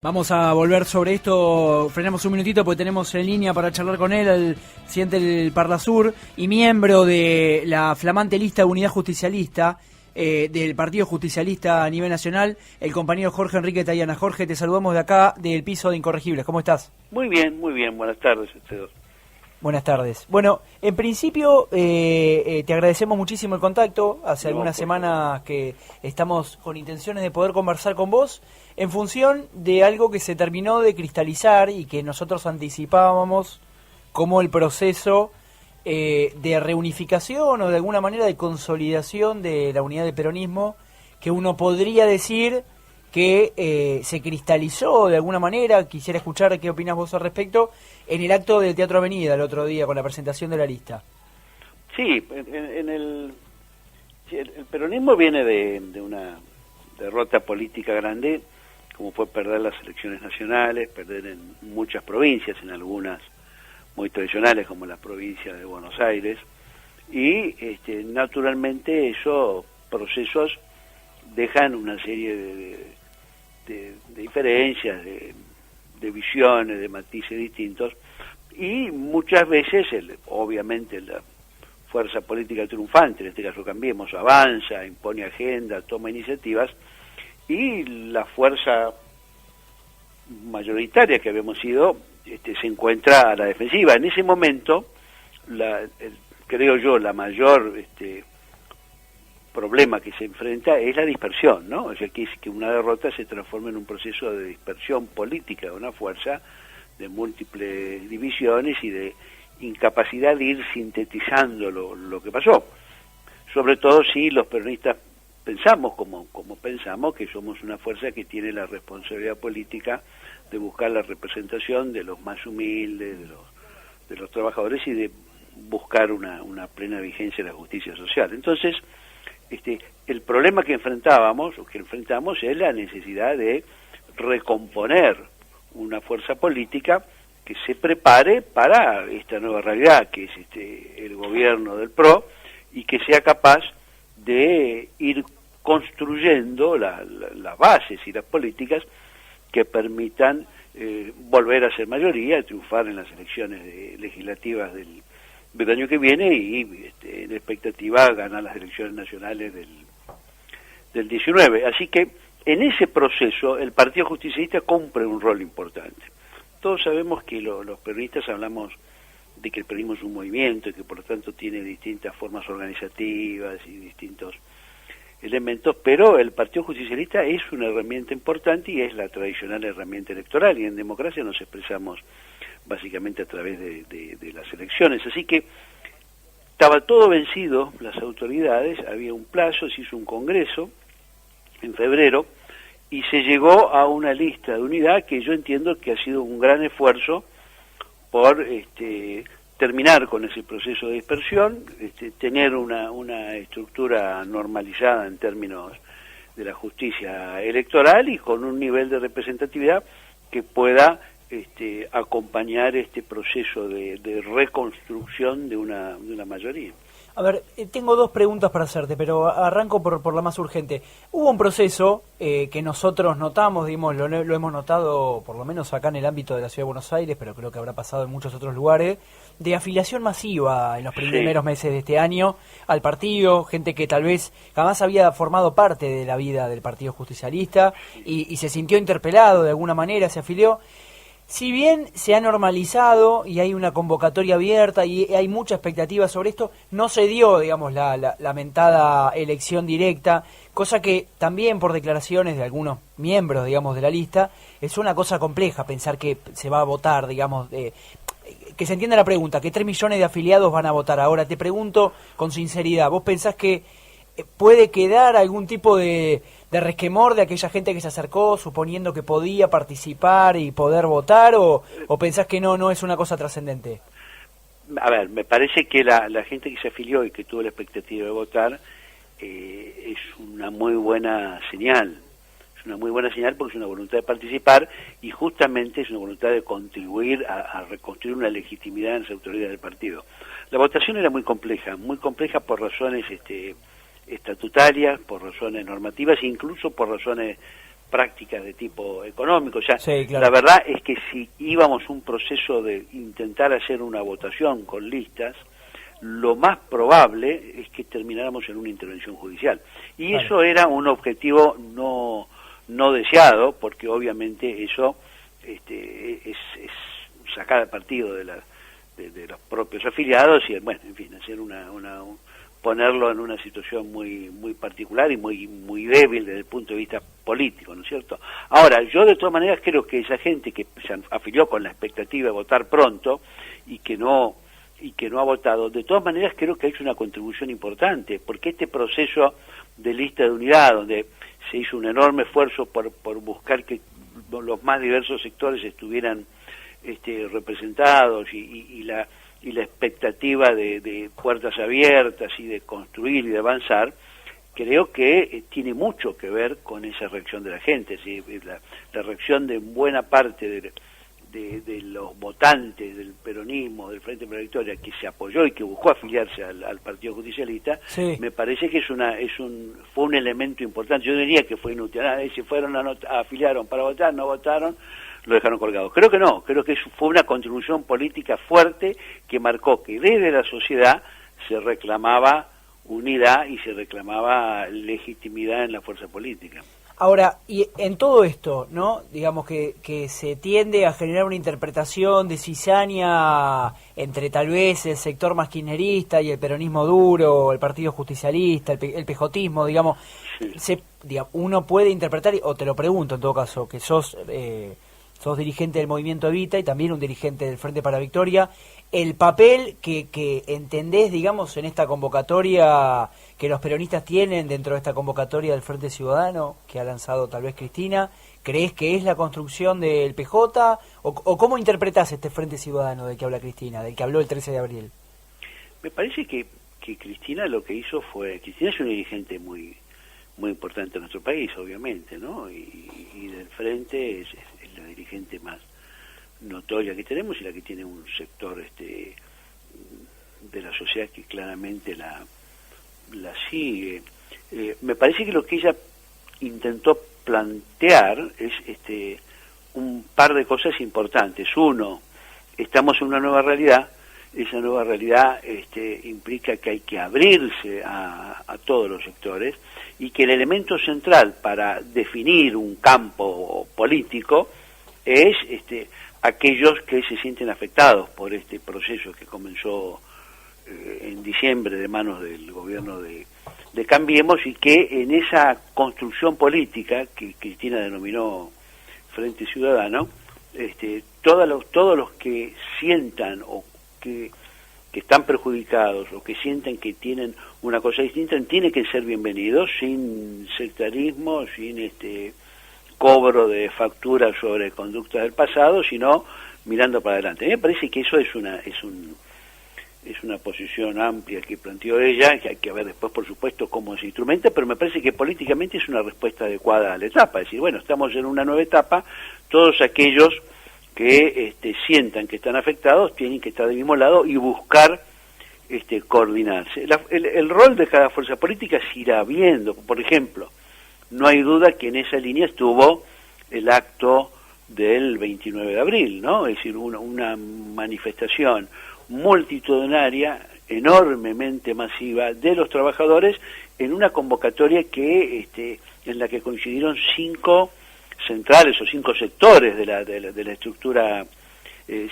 Vamos a volver sobre esto, frenamos un minutito porque tenemos en línea para charlar con él al presidente del Parlasur y miembro de la flamante lista de Unidad Justicialista, del Partido Justicialista a nivel nacional, el compañero Jorge Enrique Tayana. Jorge, te saludamos de acá, del piso de Incorregibles. ¿Cómo estás? Muy bien, buenas tardes a ustedes. Buenas tardes. Bueno, en principio te agradecemos muchísimo el contacto. Hace algunas semanas que estamos con intenciones de poder conversar con vos en función de algo que se terminó de cristalizar y que nosotros anticipábamos como el proceso de reunificación o de alguna manera de consolidación de la unidad del peronismo, que uno podría decir que se cristalizó de alguna manera. Quisiera escuchar qué opinás vos al respecto en el acto del Teatro Avenida el otro día con la presentación de la lista. Sí, el peronismo viene de una derrota política grande, como fue perder las elecciones nacionales, perder en muchas provincias, en algunas muy tradicionales como la provincia de Buenos Aires, y naturalmente esos procesos dejan una serie de diferencias, de visiones, de matices distintos, y muchas veces, obviamente, la fuerza política triunfante, en este caso Cambiemos, avanza, impone agenda, toma iniciativas, y la fuerza mayoritaria que habíamos sido se encuentra a la defensiva. En ese momento, creo yo, la mayor problema que se enfrenta es la dispersión, ¿no? O sea, que una derrota se transforma en un proceso de dispersión política de una fuerza, de múltiples divisiones y de incapacidad de ir sintetizando lo que pasó. Sobre todo si los peronistas pensamos, como pensamos, que somos una fuerza que tiene la responsabilidad política de buscar la representación de los más humildes, de los trabajadores, y de buscar una plena vigencia de la justicia social. Entonces, el problema que enfrentamos es la necesidad de recomponer una fuerza política que se prepare para esta nueva realidad que es el gobierno del PRO, y que sea capaz de ir construyendo las bases y las políticas que permitan volver a ser mayoría, triunfar en las elecciones legislativas del año que viene y en expectativa ganar las elecciones nacionales del 19. Así que en ese proceso el Partido Justicialista cumple un rol importante. Todos sabemos que los peronistas hablamos de que el peronismo es un movimiento y que por lo tanto tiene distintas formas organizativas y distintos elementos, pero el Partido Justicialista es una herramienta importante y es la tradicional herramienta electoral, y en democracia nos expresamos básicamente a través de las elecciones. Así que estaba todo vencido, las autoridades, había un plazo, se hizo un congreso en febrero y se llegó a una lista de unidad que yo entiendo que ha sido un gran esfuerzo por terminar con ese proceso de dispersión, tener una estructura normalizada en términos de la justicia electoral y con un nivel de representatividad que pueda acompañar este proceso de reconstrucción de una mayoría. A ver, tengo dos preguntas para hacerte, pero arranco por la más urgente. Hubo un proceso que nosotros notamos, digamos, lo hemos notado por lo menos acá en el ámbito de la Ciudad de Buenos Aires, pero creo que habrá pasado en muchos otros lugares, de afiliación masiva en los primeros meses de este año al partido, gente que tal vez jamás había formado parte de la vida del Partido Justicialista y se sintió interpelado de alguna manera, se afilió. Si bien se ha normalizado y hay una convocatoria abierta y hay mucha expectativa sobre esto, no se dio, digamos, la lamentada elección directa, cosa que también por declaraciones de algunos miembros, digamos, de la lista, es una cosa compleja pensar que se va a votar, digamos, que se entienda la pregunta, que 3 millones de afiliados van a votar. Ahora te pregunto con sinceridad, ¿vos pensás que puede quedar algún tipo de resquemor de aquella gente que se acercó suponiendo que podía participar y poder votar, o pensás que no es una cosa trascendente? A ver, me parece que la gente que se afilió y que tuvo la expectativa de votar es una muy buena señal. Es una muy buena señal porque es una voluntad de participar y justamente es una voluntad de contribuir a reconstruir una legitimidad en las autoridades del partido. La votación era muy compleja por razones estatutarias, por razones normativas e incluso por razones prácticas de tipo económico. O sea, sí, claro. La verdad es que si íbamos a un proceso de intentar hacer una votación con listas, lo más probable es que termináramos en una intervención judicial. Y claro. Eso era un objetivo no deseado, porque obviamente eso es sacar partido de los propios afiliados y, bueno, en fin, hacer ponerlo en una situación muy particular y muy débil desde el punto de vista político, ¿no es cierto? Ahora, yo de todas maneras creo que esa gente que se afilió con la expectativa de votar pronto y que no ha votado, de todas maneras creo que ha hecho una contribución importante, porque este proceso de lista de unidad, donde se hizo un enorme esfuerzo por buscar que los más diversos sectores estuvieran representados y la expectativa de puertas abiertas y de construir y de avanzar, creo que tiene mucho que ver con esa reacción de la gente. ¿Sí? La reacción de buena parte de los votantes del peronismo, del Frente para la Victoria, que se apoyó y que buscó afiliarse al Partido Justicialista, sí. Me parece que fue un elemento importante. Yo diría que fue inútil. Si fueron afiliaron para votar, no votaron, lo dejaron colgado. Creo que no, creo que fue una contribución política fuerte que marcó que desde la sociedad se reclamaba unidad y se reclamaba legitimidad en la fuerza política. Ahora, y en todo esto, ¿no? Digamos que se tiende a generar una interpretación de cizaña entre tal vez el sector más kirchnerista y el peronismo duro, el Partido Justicialista, el pejotismo, digamos. Sí. Uno puede interpretar, o te lo pregunto en todo caso, que sos dirigente del Movimiento Evita y también un dirigente del Frente para la Victoria, el papel que entendés, digamos, en esta convocatoria que los peronistas tienen dentro de esta convocatoria del Frente Ciudadano que ha lanzado tal vez Cristina, ¿crees que es la construcción del PJ? ¿O cómo interpretás este Frente Ciudadano del que habla Cristina, del que habló el 13 de abril? Me parece que Cristina lo que hizo Cristina es una dirigente muy importante en nuestro país, obviamente, ¿no? Y del Frente es la dirigente más notoria que tenemos y la que tiene un sector de la sociedad que claramente la sigue. Me parece que lo que ella intentó plantear es un par de cosas importantes. Uno, estamos en una nueva realidad. Esa nueva realidad implica que hay que abrirse a todos los sectores y que el elemento central para definir un campo político es aquellos que se sienten afectados por este proceso que comenzó en diciembre de manos del gobierno de Cambiemos, y que en esa construcción política que Cristina denominó Frente Ciudadano, todos los que sientan o que están perjudicados o que sienten que tienen una cosa distinta tienen que ser bienvenidos, sin sectarismo, sin cobro de facturas sobre conductas del pasado, sino mirando para adelante. A mí me parece que eso es una posición amplia que planteó ella, que hay que ver después, por supuesto, cómo se instrumenta, pero me parece que políticamente es una respuesta adecuada a la etapa. Es decir, bueno, estamos en una nueva etapa, todos aquellos que sientan que están afectados tienen que estar del mismo lado y buscar coordinarse. El rol de cada fuerza política se irá viendo. Por ejemplo, no hay duda que en esa línea estuvo el acto del 29 de abril, ¿no? Es decir, una manifestación multitudinaria, enormemente masiva, de los trabajadores en una convocatoria en la que coincidieron 5 centrales o 5 sectores de la estructura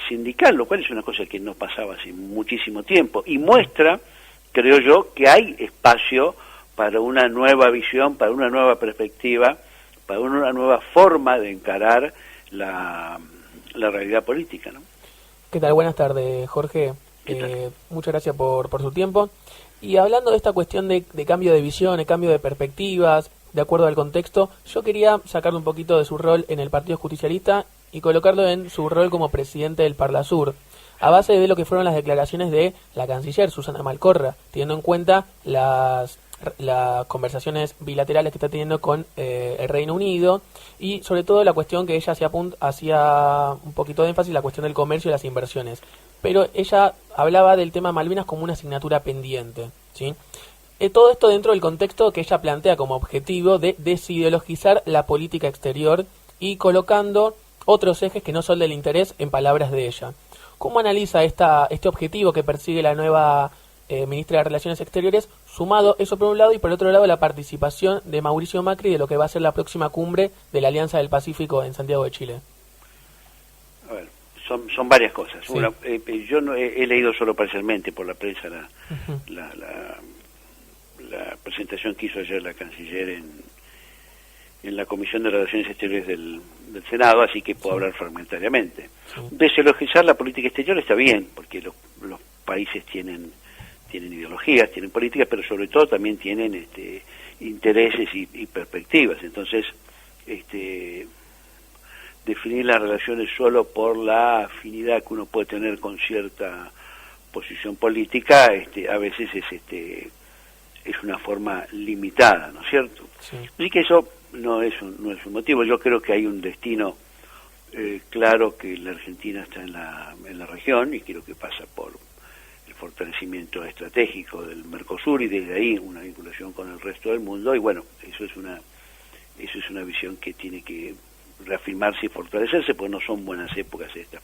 sindical, lo cual es una cosa que no pasaba hace muchísimo tiempo y muestra, creo yo, que hay espacio para una nueva visión, para una nueva perspectiva, para una nueva forma de encarar la realidad política, ¿no? ¿Qué tal? Buenas tardes, Jorge. Muchas gracias por su tiempo. Y hablando de esta cuestión de cambio de visión, de cambio de perspectivas, de acuerdo al contexto, yo quería sacarle un poquito de su rol en el Partido Justicialista y colocarlo en su rol como presidente del Parlasur, a base de lo que fueron las declaraciones de la canciller Susana Malcorra, teniendo en cuenta las conversaciones bilaterales que está teniendo con el Reino Unido y sobre todo la cuestión que ella hacía un poquito de énfasis, la cuestión del comercio y las inversiones. Pero ella hablaba del tema Malvinas como una asignatura pendiente, ¿sí? Todo esto dentro del contexto que ella plantea como objetivo de desideologizar la política exterior y colocando otros ejes que no son del interés en palabras de ella. ¿Cómo analiza este objetivo que persigue la nueva ministra de Relaciones Exteriores, sumado eso por un lado y por otro lado la participación de Mauricio Macri de lo que va a ser la próxima cumbre de la Alianza del Pacífico en Santiago de Chile? A ver, son varias cosas. Sí. Yo no he leído solo parcialmente por la prensa la presentación que hizo ayer la canciller en la Comisión de Relaciones Exteriores del Senado, así que puedo hablar fragmentariamente. Sí. Desideologizar la política exterior está bien, porque los países tienen ideologías, tienen políticas, pero sobre todo también tienen intereses y perspectivas. Entonces, definir las relaciones solo por la afinidad que uno puede tener con cierta posición política, a veces es una forma limitada, ¿no es cierto? Sí. Así que eso no es un motivo. Yo creo que hay un destino claro, que la Argentina está en la región, y creo que pasa por el fortalecimiento estratégico del Mercosur y desde ahí una vinculación con el resto del mundo. Y bueno, eso es una visión que tiene que reafirmarse y fortalecerse, porque no son buenas épocas estas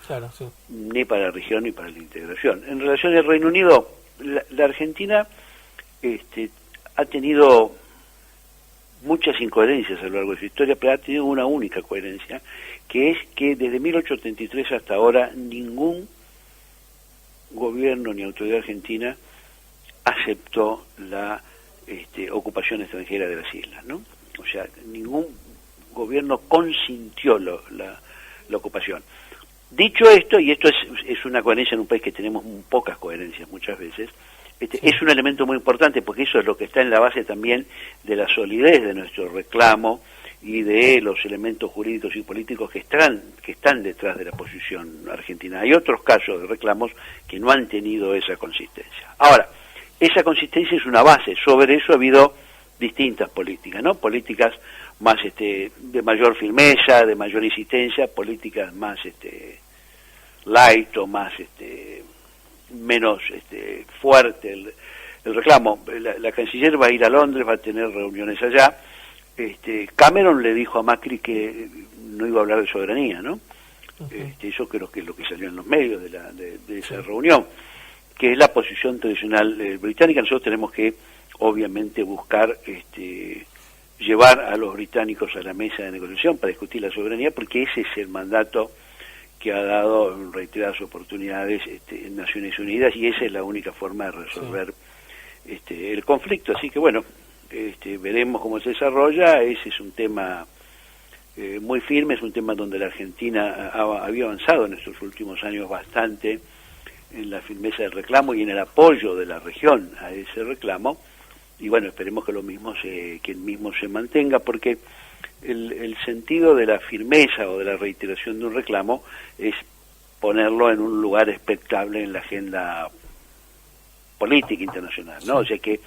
Claro, sí. ni para la región ni para la integración. En relación al Reino Unido, la Argentina ha tenido muchas incoherencias a lo largo de su historia, pero ha tenido una única coherencia, que es que desde 1833 hasta ahora ningún gobierno ni autoridad argentina aceptó la ocupación extranjera de las islas, ¿no? O sea, ningún gobierno consintió la ocupación. Dicho esto, y esto es una coherencia en un país que tenemos pocas coherencias muchas veces, es un elemento muy importante, porque eso es lo que está en la base también de la solidez de nuestro reclamo y de los elementos jurídicos y políticos que están detrás de la posición argentina. Hay otros casos de reclamos que no han tenido esa consistencia. Ahora, esa consistencia es una base. Sobre eso ha habido distintas políticas, ¿no? Políticas más de mayor firmeza, de mayor insistencia, políticas más light o más menos fuerte el reclamo. La canciller va a ir a Londres, va a tener reuniones allá. Cameron le dijo a Macri que no iba a hablar de soberanía, ¿no? Eso creo que es lo que salió en los medios de esa reunión, que es la posición tradicional británica. Nosotros tenemos que, obviamente, buscar llevar a los británicos a la mesa de negociación para discutir la soberanía, porque ese es el mandato que ha dado en reiteradas oportunidades en Naciones Unidas, y esa es la única forma de resolver el conflicto. Así que bueno, veremos cómo se desarrolla. Ese es un tema muy firme, es un tema donde la Argentina había avanzado en estos últimos años bastante en la firmeza del reclamo y en el apoyo de la región a ese reclamo, y bueno, esperemos que el mismo se mantenga, porque el sentido de la firmeza o de la reiteración de un reclamo es ponerlo en un lugar expectable en la agenda política internacional, ¿no? O sea que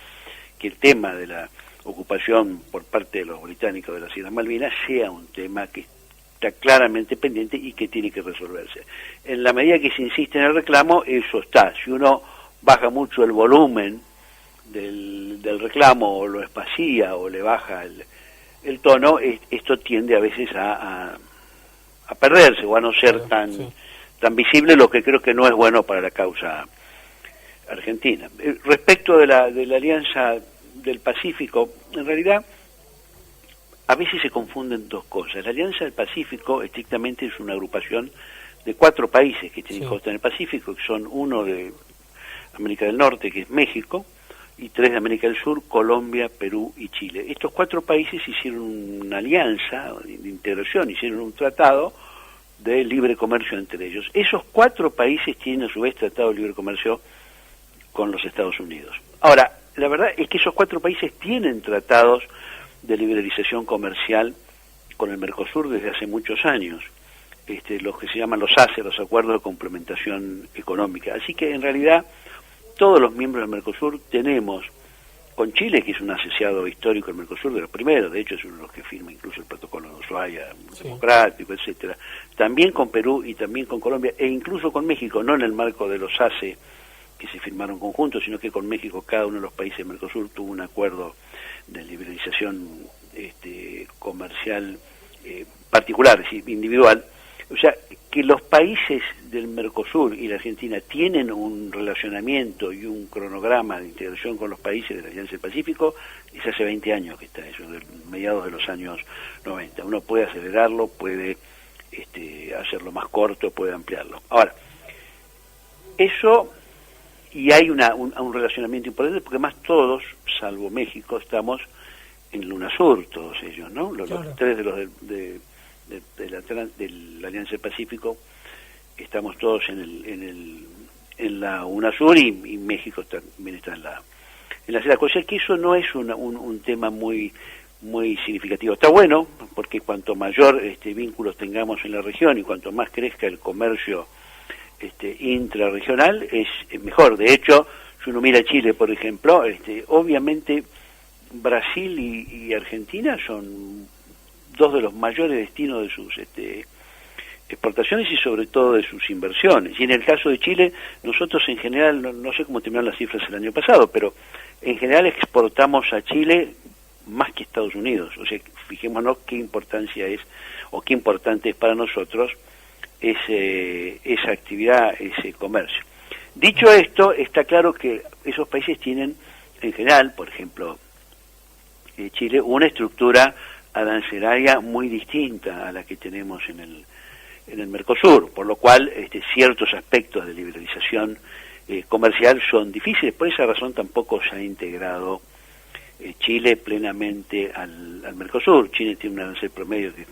el tema de la ocupación por parte de los británicos de las Islas Malvinas sea un tema que está claramente pendiente y que tiene que resolverse. En la medida que se insiste en el reclamo, eso está. Si uno baja mucho el volumen del reclamo, o lo espacía, o le baja el tono, esto tiende a veces a perderse o a no ser tan visible, lo que creo que no es bueno para la causa argentina. Respecto de la Alianza del Pacífico, en realidad a veces se confunden dos cosas. La Alianza del Pacífico estrictamente es una agrupación de 4 países que tienen costa en el Pacífico, que son uno de América del Norte, que es México, y 3 de América del Sur, Colombia, Perú y Chile. Estos 4 países hicieron una alianza de integración, hicieron un tratado de libre comercio entre ellos. Esos 4 países tienen a su vez tratado de libre comercio con los Estados Unidos. Ahora, la verdad es que esos 4 países tienen tratados de liberalización comercial con el Mercosur desde hace muchos años, los que se llaman los ACE, los Acuerdos de Complementación Económica. Así que en realidad todos los miembros del Mercosur tenemos, con Chile, que es un asociado histórico del Mercosur, de los primeros, de hecho es uno de los que firma incluso el protocolo de Ushuaia, democrático, etcétera. También con Perú y también con Colombia, e incluso con México, no en el marco de los ACE que se firmaron conjuntos, sino que con México cada uno de los países de Mercosur tuvo un acuerdo de liberalización comercial particular, es decir, individual. O sea, que los países del Mercosur y la Argentina tienen un relacionamiento y un cronograma de integración con los países de la Alianza del Pacífico, es hace 20 años que está eso, de mediados de los años 90. Uno puede acelerarlo, puede hacerlo más corto, puede ampliarlo. Ahora, eso, y hay un relacionamiento importante, porque más todos, salvo México, estamos en LUNASUR, todos ellos, ¿no? Claro. Los tres de los de la Alianza del Pacífico, estamos todos en la UNASUR, y México también está en la CELAC. O sea que eso no es un tema muy significativo. Está bueno, porque cuanto mayor vínculos tengamos en la región y cuanto más crezca el comercio intrarregional, es mejor. De hecho, si uno mira Chile, por ejemplo, obviamente Brasil y Argentina son dos de los mayores destinos de sus exportaciones y sobre todo de sus inversiones. Y en el caso de Chile, nosotros en general, no sé cómo terminaron las cifras el año pasado, pero en general exportamos a Chile más que Estados Unidos. O sea, fijémonos qué importancia es, o qué importante es para nosotros esa actividad, ese comercio. Dicho esto, está claro que esos países tienen, en general, por ejemplo, Chile, una estructura arancelaria muy distinta a la que tenemos en el Mercosur, por lo cual ciertos aspectos de liberalización comercial son difíciles. Por esa razón tampoco se ha integrado Chile plenamente al Mercosur. Chile tiene un arancel promedio de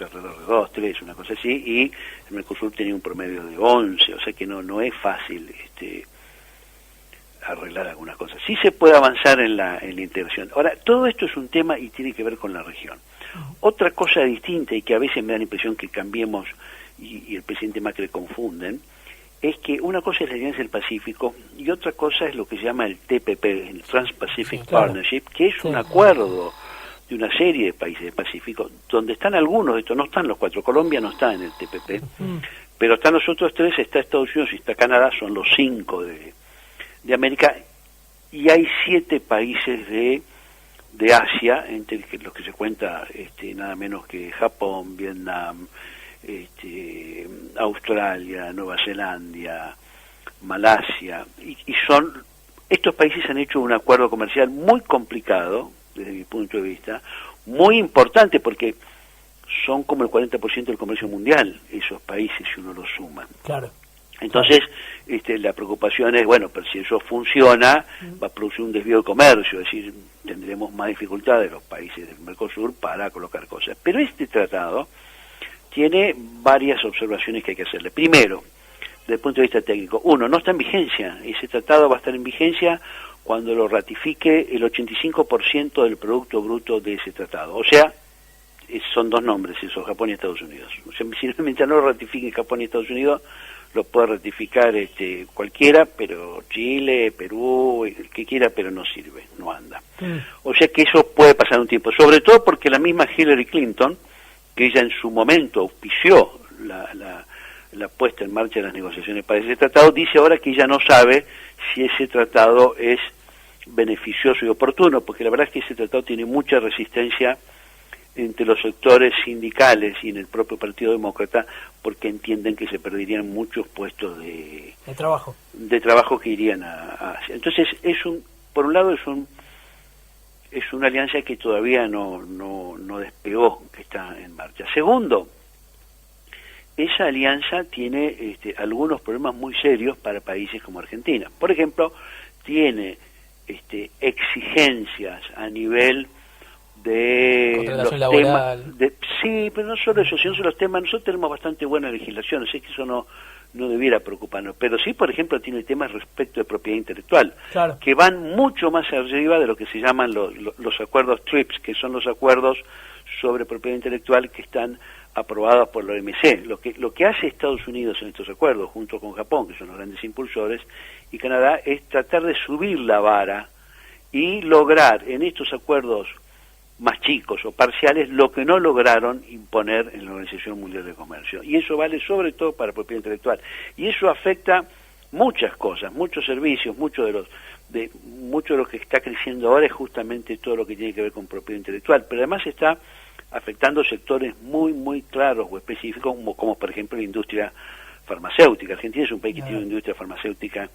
alrededor de 2, 3, una cosa así, y el Mercosur tenía un promedio de 11, o sea que no es fácil arreglar algunas cosas. Sí se puede avanzar en la integración. Ahora, todo esto es un tema y tiene que ver con la región. Otra cosa distinta, y que a veces me da la impresión que Cambiemos y el presidente Macri confunden, es que una cosa es la Alianza del Pacífico y otra cosa es lo que se llama el TPP, el Trans-Pacific Partnership, que es un acuerdo de una serie de países del Pacífico, donde están algunos de estos, no están los 4, Colombia no está en el TPP, pero están los otros 3, está Estados Unidos y está Canadá, son los 5 de América, y hay 7 países de Asia, entre los que se cuenta nada menos que Japón, Vietnam, Australia, Nueva Zelanda, Malasia, y estos países han hecho un acuerdo comercial muy complicado, desde mi punto de vista, muy importante, porque son como el 40% del comercio mundial, esos países, si uno los suma. Claro. Entonces, la preocupación es, bueno, pero si eso funciona, va a producir un desvío de comercio, es decir, tendremos más dificultades los países del Mercosur para colocar cosas. Pero este tratado tiene varias observaciones que hay que hacerle. Primero, desde el punto de vista técnico, uno, no está en vigencia. Ese tratado va a estar en vigencia cuando lo ratifique el 85% del Producto Bruto de ese tratado. O sea, son dos nombres, eso, Japón y Estados Unidos. O sea, mientras no lo ratifiquen Japón y Estados Unidos, lo puede ratificar cualquiera, pero Chile, Perú, el que quiera, pero no sirve, no anda. O sea que eso puede pasar un tiempo, sobre todo porque la misma Hillary Clinton, que ella en su momento auspició la puesta en marcha de las negociaciones para ese tratado, dice ahora que ella no sabe si ese tratado es beneficioso y oportuno, porque la verdad es que ese tratado tiene mucha resistencia entre los sectores sindicales y en el propio Partido Demócrata, porque entienden que se perderían muchos puestos de trabajo que irían a Asia. Entonces, por un lado es una alianza que todavía no despegó, que está en marcha. Segundo, esa alianza tiene algunos problemas muy serios para países como Argentina. Por ejemplo, tiene exigencias a nivel de los temas sí, pero no solo eso, sino los temas. Nosotros tenemos bastante buena legislación, así que eso no debiera preocuparnos, pero sí, por ejemplo, tiene temas respecto de propiedad intelectual, claro, que van mucho más arriba de lo que se llaman los acuerdos TRIPS, que son los acuerdos sobre propiedad intelectual que están aprobados por la OMC. Lo que hace Estados Unidos en estos acuerdos, junto con Japón, que son los grandes impulsores, y Canadá, es tratar de subir la vara y lograr en estos acuerdos más chicos o parciales lo que no lograron imponer en la Organización Mundial de Comercio. Y eso vale sobre todo para propiedad intelectual. Y eso afecta muchas cosas, muchos servicios, mucho de lo que está creciendo ahora es justamente todo lo que tiene que ver con propiedad intelectual, pero además está afectando sectores muy, muy claros o específicos, como por ejemplo la industria farmacéutica. Argentina es un país que tiene una industria farmacéutica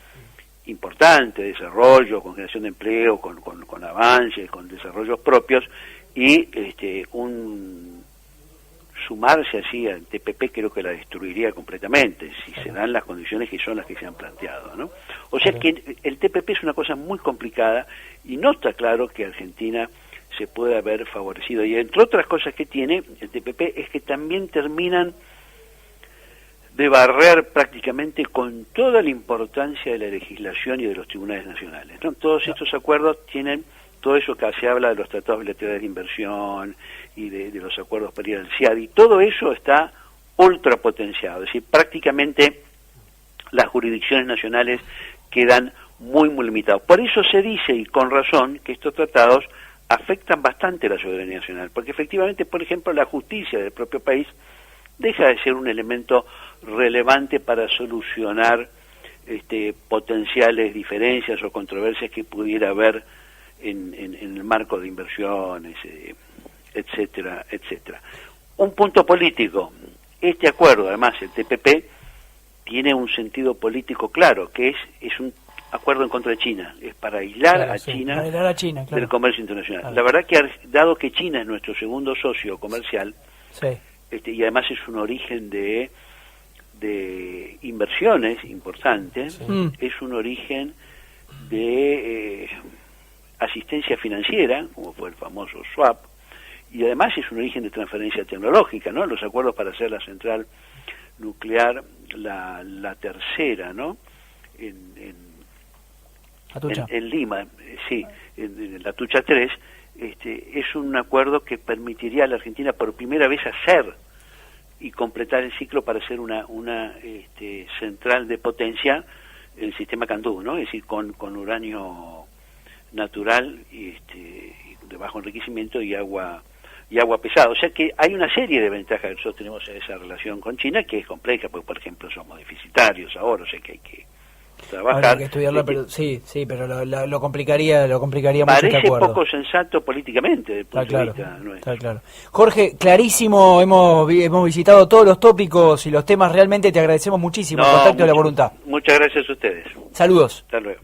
importante, de desarrollo, con generación de empleo, con avances, con desarrollos propios, y sumarse así al TPP creo que la destruiría completamente, si se dan las condiciones que son las que se han planteado, ¿no? O sea que el TPP es una cosa muy complicada y no está claro que Argentina se pueda haber favorecido. Y entre otras cosas que tiene el TPP es que también terminan de barrer prácticamente con toda la importancia de la legislación y de los tribunales nacionales, ¿no? Todos estos acuerdos tienen todo eso que se habla de los tratados bilaterales de inversión y de los acuerdos para ir al CIAD, y todo eso está ultrapotenciado, es decir, prácticamente las jurisdicciones nacionales quedan muy, muy limitados. Por eso se dice, y con razón, que estos tratados afectan bastante la soberanía nacional, porque efectivamente, por ejemplo, la justicia del propio país deja de ser un elemento relevante para solucionar potenciales diferencias o controversias que pudiera haber en el marco de inversiones, etcétera, etcétera. Un punto político, este acuerdo, además el TPP, tiene un sentido político claro, que es un acuerdo en contra de China, es para aislar a China del comercio internacional. Claro. La verdad que, dado que China es nuestro segundo socio comercial, y además es un origen de inversiones importantes, es un origen de asistencia financiera, como fue el famoso swap, y además es un origen de transferencia tecnológica, ¿no? Los acuerdos para hacer la central nuclear, la tercera, ¿no? En Lima, en la Atucha 3, es un acuerdo que permitiría a la Argentina por primera vez hacer y completar el ciclo para hacer una central de potencia en el sistema Candú, ¿no? Es decir, con uranio natural de bajo enriquecimiento y agua pesada. O sea que hay una serie de ventajas que nosotros tenemos en esa relación con China, que es compleja, porque por ejemplo somos deficitarios ahora, o sea que hay que trabajar. Habría que estudiarlo, pero sí, pero lo complicaría mucho este parece acuerdo. Poco sensato políticamente desde el punto de vista nuestro. Está claro. Jorge, clarísimo, hemos visitado todos los tópicos y los temas, realmente te agradecemos muchísimo el contacto y la voluntad. Muchas gracias a ustedes. Saludos. Hasta luego.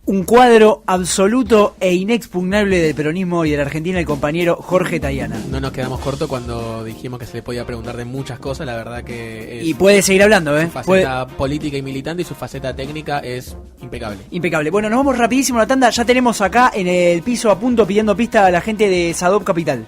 Un cuadro absoluto e inexpugnable del peronismo y de la Argentina, el compañero Jorge Tayana. No nos quedamos cortos cuando dijimos que se le podía preguntar de muchas cosas, la verdad que y puede seguir hablando, su faceta política y militante y su faceta técnica es impecable. Impecable. Bueno, nos vamos rapidísimo a la tanda, ya tenemos acá en el piso a punto pidiendo pista a la gente de Sadop Capital.